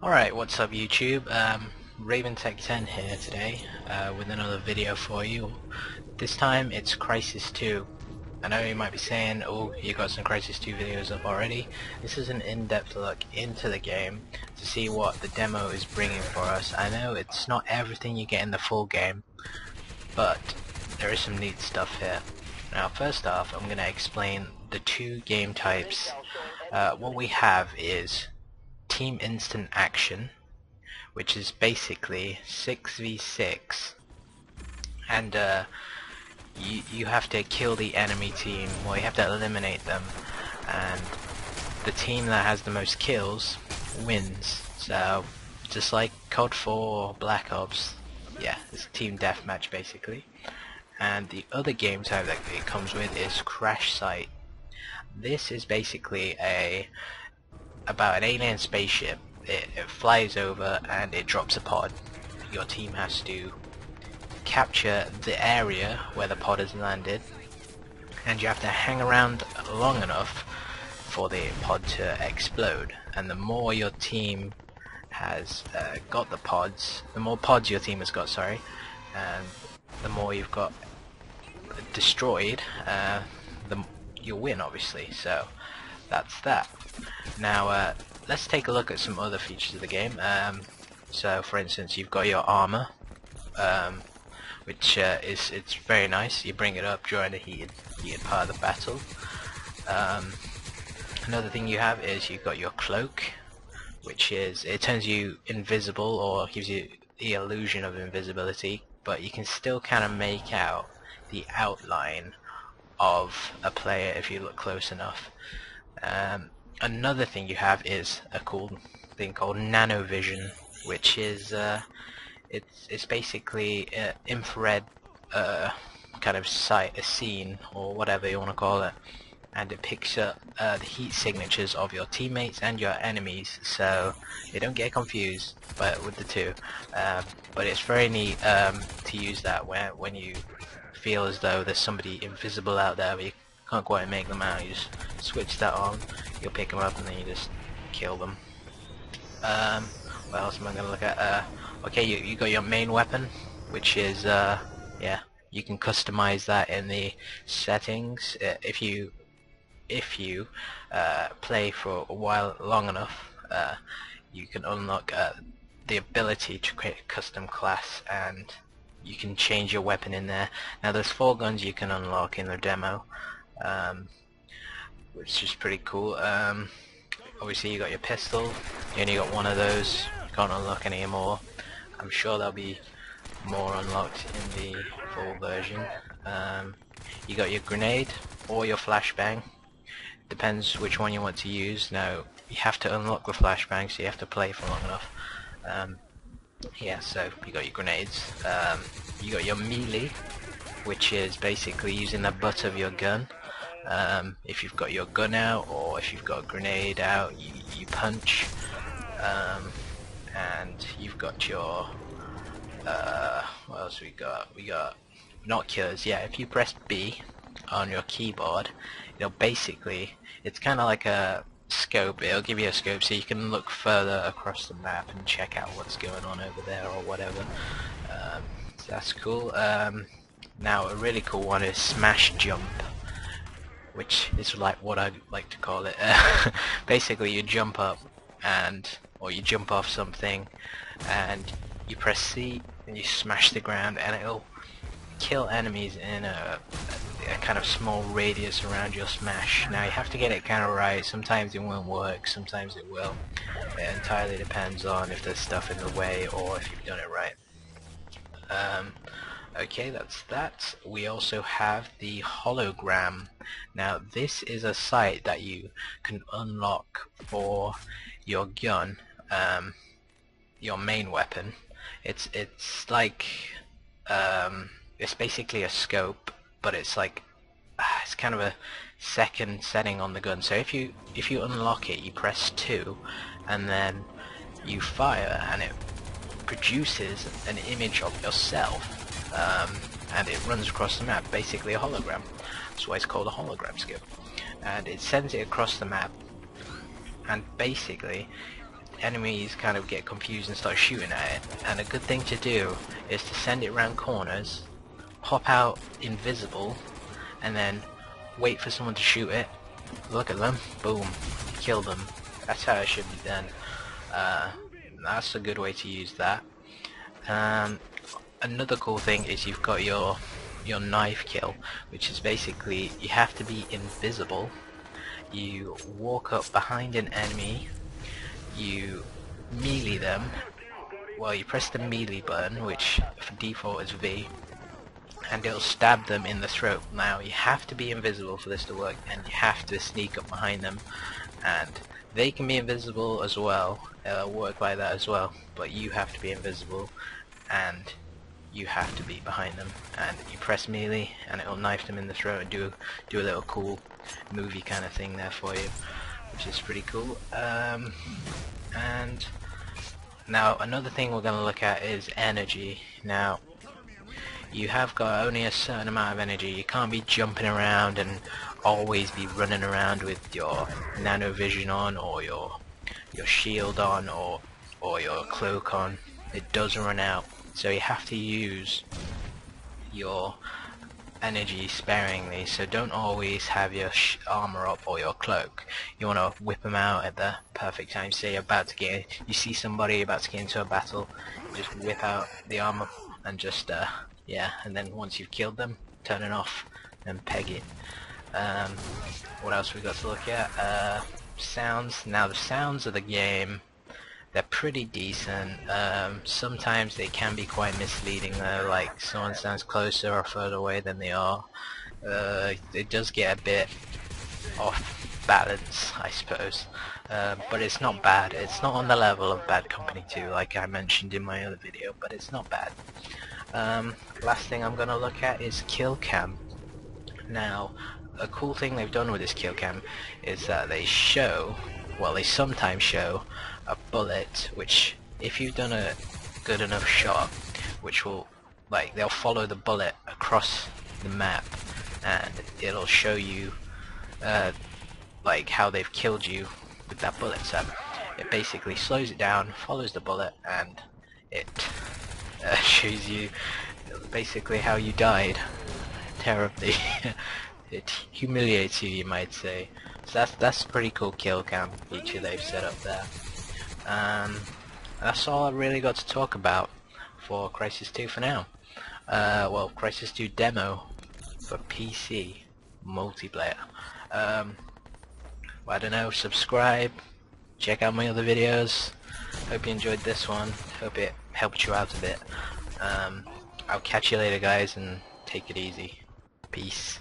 Alright, what's up YouTube? RavenTech10 here today with another video for you. This time it's Crysis 2. I know you might be saying, oh, you got some Crysis 2 videos up already. This is an in-depth look into the game to see what the demo is bringing for us. I know it's not everything you get in the full game, but there is some neat stuff here. Now first off, I'm going to explain the two game types. What we have is Team Instant Action, which is basically 6v6, and you have to kill the enemy team, or you have to eliminate them, and the team that has the most kills wins. So just like COD 4 or Black Ops, yeah, it's a team deathmatch basically. And the other game type that it comes with is Crash Site. This is basically about an alien spaceship. It flies over and it drops a pod. Your team has to capture the area where the pod has landed, and you have to hang around long enough for the pod to explode. And the more your team has got the pods, the more pods your team has got, sorry, and the more you've got destroyed, you'll win, obviously. So that's that. Now let's take a look at some other features of the game. So for instance, you've got your armor, which it's very nice. You bring it up during the heated part of the battle. Another thing you have is you've got your cloak, which is, it turns you invisible or gives you the illusion of invisibility, but you can still kind of make out the outline of a player if you look close enough. Another thing you have is a cool thing called nanovision, which is it's basically infrared kind of sight, a scene, or whatever you want to call it, and it picks up the heat signatures of your teammates and your enemies, so you don't get confused with the two. But it's very neat to use that when you feel as though there's somebody invisible out there but you can't quite make them out. You just switch that on, you'll pick them up, and then you just kill them. What else am I going to look at? Okay, you got your main weapon, which is yeah, you can customize that in the settings. If you play for a while long enough, you can unlock the ability to create a custom class, and you can change your weapon in there. Now there's 4 guns you can unlock in the demo, which is pretty cool. Obviously you got your pistol, you only got one of those, you can't unlock any more. I'm sure there'll be more unlocked in the full version. You got your grenade or your flashbang, depends which one you want to use. Now you have to unlock the flashbang, so you have to play for long enough. Yeah, so you got your grenades. You got your melee, which is basically using the butt of your gun. If you've got your gun out, or if you've got a grenade out, you punch. And you've got your what else we got? We got binoculars. Yeah, if you press B on your keyboard, basically, it's kind of like a scope. It'll give you a scope so you can look further across the map and check out what's going on over there or whatever. So that's cool. Now a really cool one is smash jump, which is like what I like to call it. Basically you jump up or you jump off something and you press C and you smash the ground, and it'll kill enemies in a kind of small radius around your smash. Now you have to get it kind of right. Sometimes it won't work, sometimes it will. It entirely depends on if there's stuff in the way or if you've done it right. Okay, that's that. We also have the hologram. Now this is a sight that you can unlock for your gun, your main weapon. It's like it's basically a scope, but it's like it's kind of a second setting on the gun. So if you unlock it, you press 2 and then you fire, and it produces an image of yourself, and it runs across the map, basically a hologram. That's why it's called a hologram scope. And it sends it across the map, and basically enemies kind of get confused and start shooting at it. And a good thing to do is to send it around corners, pop out invisible, and then wait for someone to shoot it, look at them, boom, kill them. That's how it should be done. That's a good way to use that. Another cool thing is you've got your knife kill, which is basically you have to be invisible. You walk up behind an enemy, you melee them. Well, you press the melee button, which for default is V, and it'll stab them in the throat. Now you have to be invisible for this to work, and you have to sneak up behind them, and they can be invisible as well. It'll work like that as well, but you have to be invisible and you have to be behind them, and you press melee and it'll knife them in the throat and do a little cool movie kind of thing there for you, which is pretty cool. And now another thing we're going to look at is energy. Now you have got only a certain amount of energy. You can't be jumping around and always be running around with your nano vision on, or your shield on, or your cloak on. It does run out, so you have to use your energy sparingly. So don't always have your armor up or your cloak. You want to whip them out at the perfect time. Say you're about to you see somebody about to get into a battle, you just whip out the armor and just yeah, and then once you've killed them, turn it off and peg it. What else we got to look at? Sounds. Now the sounds of the game, they're pretty decent. Sometimes they can be quite misleading though, like someone sounds closer or further away than they are. It does get a bit off balance, I suppose, but it's not bad. It's not on the level of Bad Company 2 like I mentioned in my other video, but it's not bad. Last thing I'm gonna look at is kill cam. Now a cool thing they've done with this kill cam is that they sometimes show a bullet, which if you've done a good enough shot, which will, like, they'll follow the bullet across the map and it'll show you like how they've killed you with that bullet. So it basically slows it down, follows the bullet, and it shows you basically how you died terribly. It humiliates you, you might say. So that's a pretty cool kill cam feature they've set up there. That's all I really got to talk about for Crysis 2 for now. Well, Crysis 2 demo for PC multiplayer. I don't know, subscribe, check out my other videos. Hope you enjoyed this one. Hope it helped you out a bit. I'll catch you later guys, and take it easy. Peace.